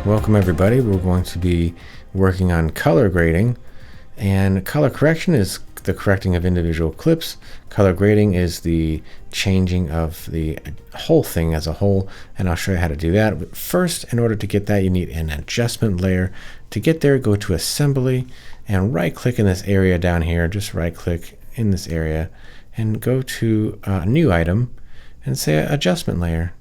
Welcome everybody. We're going to be working on color grading, and color correction is the correcting of individual clips. Color grading is the changing of the whole thing as a whole, and I'll show you how to do that. But first, in order to get that, you need an adjustment layer. To get there, go to Assembly and right click in this area down here. Just right click in this area and go to New Item and say Adjustment Layer.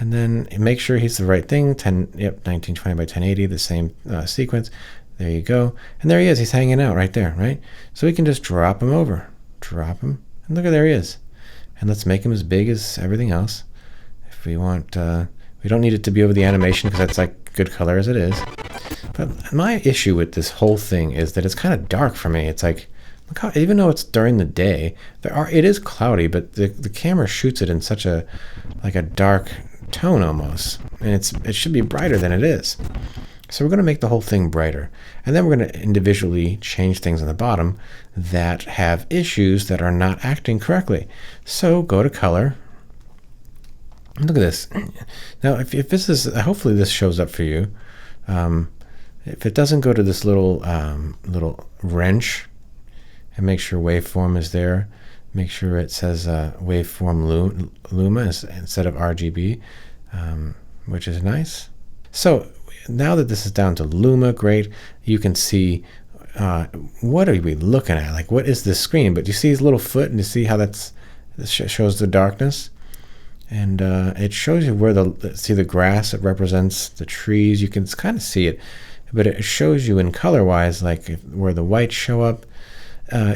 And then make sure he's the right thing. 1920 by 1080, the same sequence. There you go. And there he is. He's hanging out right there, right? So we can just drop him over. Drop him. And look, there he is. And let's make him as big as everything else. If we want, we don't need it to be over the animation because that's like good color as it is. But my issue with this whole thing is that it's kind of dark for me. It's like, look how, even though it's during the day, it is cloudy, but the camera shoots it in such a, like a dark tone almost, and it should be brighter than it is. So we're going to make the whole thing brighter, and then we're going to individually change things on the bottom that have issues that are not acting correctly. So go to color. Look at this. Now if this is, hopefully this shows up for you. If it doesn't, go to this little wrench and make sure waveform is there. Make sure it says waveform Luma instead of RGB, which is nice. So now that this is down to Luma, great. You can see what are we looking at? Like, what is this screen? But you see his little foot, and you see how this shows the darkness, and it shows you where see the grass. It represents the trees. You can kind of see it, but it shows you in color-wise, like where the whites show up.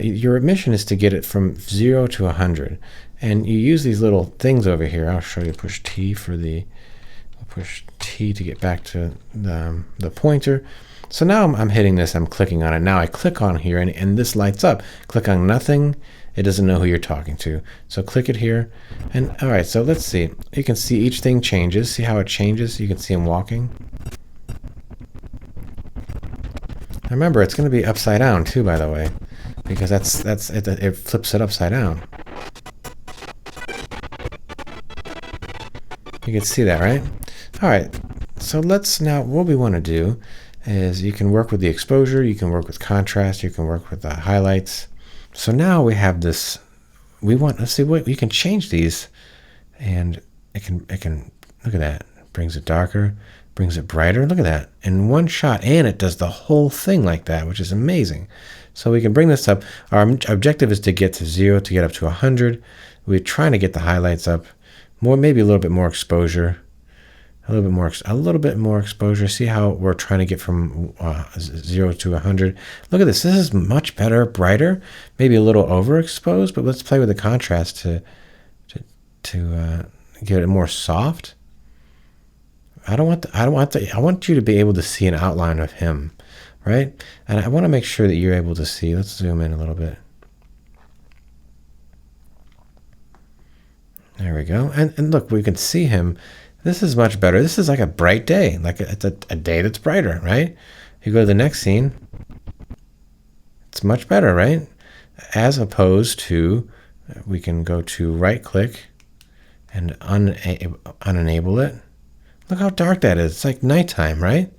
Your mission is to get it from 0 to 100, and you use these little things over here. I'll show you. Push T for push T to get back to the pointer. So now I'm hitting this. I'm clicking on it. Now I click on here, and this lights up. Click on nothing. It doesn't know who you're talking to. So click it here, and all right. So let's see. You can see each thing changes. See how it changes? You can see him walking. Remember, it's going to be upside down too, by the way, because it flips it upside down. You can see that, right? All right. So what we want to do is you can work with the exposure, you can work with contrast, you can work with the highlights. So now we have this. Let's see what we can change these, and it can look at that. It brings it darker. Brings it brighter. Look at that in one shot, and it does the whole thing like that, which is amazing. So we can bring this up. Our objective is to get to 0 to get up to 100. We're trying to get the highlights up more, maybe a little bit more exposure, a little bit more exposure. See how we're trying to get from 0 to 100. Look at this. This is much better, brighter, maybe a little overexposed, but let's play with the contrast to get it more soft. I want you to be able to see an outline of him, right? And I want to make sure that you're able to see. Let's zoom in a little bit. There we go. And look, we can see him. This is much better. This is like a bright day. Like it's a day that's brighter, right? You go to the next scene. It's much better, right? As opposed to, we can go to right click and unenable it. Look how dark that is. It's like nighttime, right?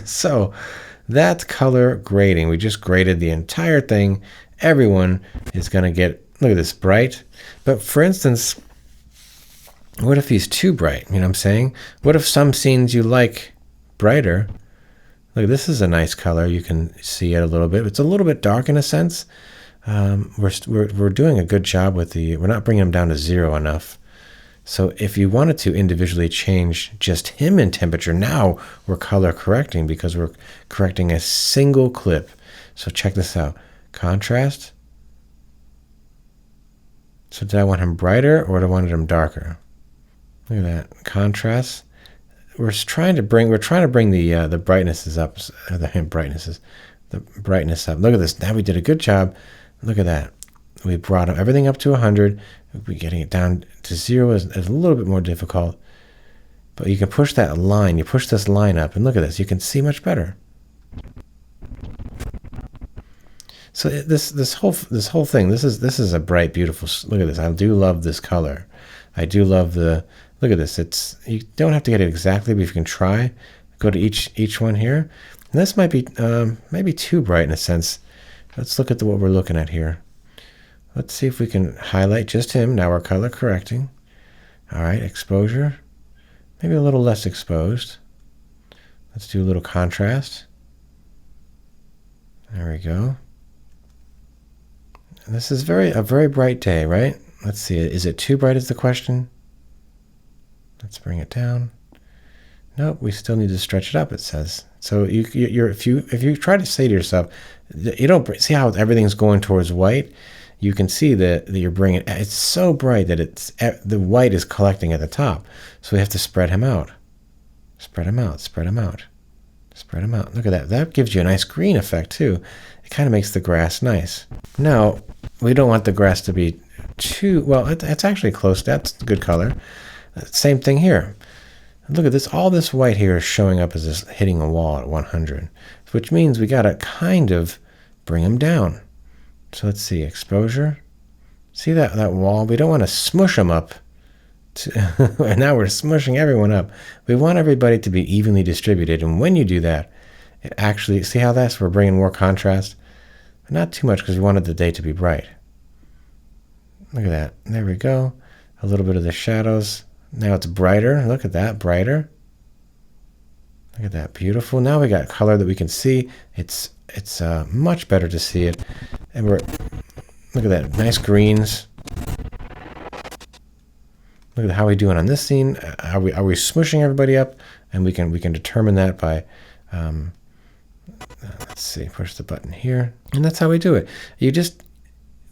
So that's color grading. We just graded the entire thing. Everyone is going to get, look at this, bright. But for instance, what if he's too bright? You know what I'm saying? What if some scenes you like brighter? Look, this is a nice color. You can see it a little bit. It's a little bit dark in a sense. We're doing a good job with we're not bringing him down to 0 enough. So if you wanted to individually change just him in temperature, now we're color correcting because we're correcting a single clip. So check this out. Contrast. So did I want him brighter or did I want him darker? Look at that. Contrast. We're trying to bring the brightnesses up. The brightness up. Look at this. Now we did a good job. Look at that. We brought everything up to 100. We're getting it down to 0 is a little bit more difficult. But you can push that line. You push this line up, and look at this. You can see much better. So this whole thing. This is a bright, beautiful. Look at this. I do love this color. I do love the Look at this. You don't have to get it exactly, but if you can try, go to each one here. And this might be maybe too bright in a sense. Let's look at what we're looking at here. Let's see if we can highlight just him. Now we're color correcting. All right, exposure. Maybe a little less exposed. Let's do a little contrast. There we go. And this is a very bright day, right? Let's see. Is it too bright is the question? Let's bring it down. Nope, we still need to stretch it up, it says. So if you try to say to yourself, you don't see how everything's going towards white. You can see that you're bringing it's so bright that the white is collecting at the top. So we have to spread him out. Spread him out, spread him out, spread him out. Look at that. That gives you a nice green effect too. It kind of makes the grass nice. Now, we don't want the grass to be too, well, it's actually close. That's a good color. Same thing here. Look at this. All this white here is showing up as this hitting a wall at 100, which means we got to kind of bring them down. So let's see, exposure. See that wall? We don't want to smush them up. And now we're smushing everyone up. We want everybody to be evenly distributed. And when you do that, it actually, see how we're bringing more contrast? But not too much because we wanted the day to be bright. Look at that. There we go. A little bit of the shadows. Now it's brighter. Look at that, brighter. Look at that, beautiful. Now we got color that we can see. It's much better to see it. And look at that, nice greens. Look at how we're doing on this scene. Are we smushing everybody up? And we can determine that by let's see, push the button here, and that's how we do it.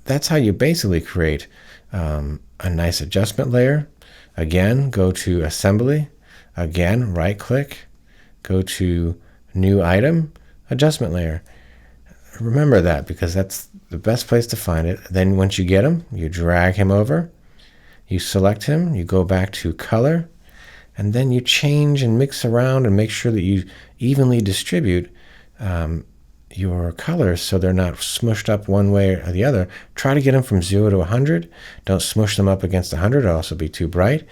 That's how you basically create a nice adjustment layer. Again, go to Assembly. Again, right-click. Go to New Item, Adjustment Layer. Remember that because that's the best place to find it. Then once you get him, you drag him over. You select him. You go back to Color. And then you change and mix around and make sure that you evenly distribute your colors so they're not smushed up one way or the other. Try to get them from 0 to 100. Don't smush them up against 100. It'll also be too bright.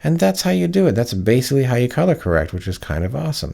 And that's how you do it. That's basically how you color correct, which is kind of awesome.